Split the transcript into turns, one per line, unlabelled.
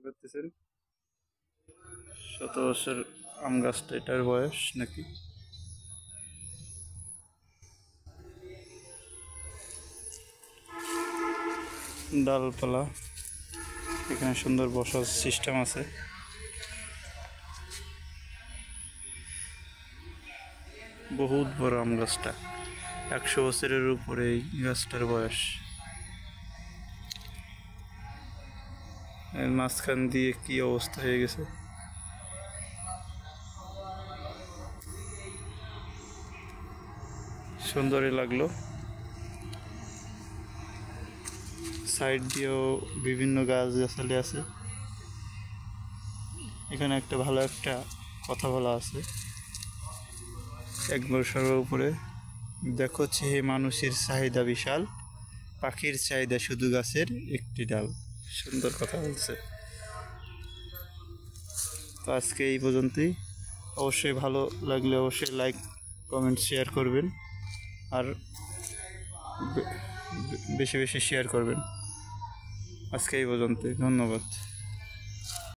পারতেছেন। শত বছর আম গাছটা, এটার বয়স নাকি। ডালপালা, এখানে সুন্দর বসার সিস্টেম আছে। বহুত বড় আম গাছটা, 100 বছরের উপরে এই গাছটার বয়স। এর মাঝখান দিয়ে কি অবস্থা হয়ে গেছে। সুন্দরই লাগলো। সাইড দিয়েও বিভিন্ন গাছ গাছালি আছে। এখানে একটা ভালো একটা কথা বলা আছে, একবার সর্ব উপরে দেখো চেয়ে মানুষের চাহিদা বিশাল, পাখির চাহিদা শুধু গাছের একটি ডাল। সুন্দর কথা বলছে। তো আজকে এই পর্যন্তই। অবশ্যই ভালো লাগলে অবশ্যই লাইক কমেন্ট শেয়ার করবেন, আর বেশি বেশি শেয়ার করবেন। আজকে এই পর্যন্তই, ধন্যবাদ।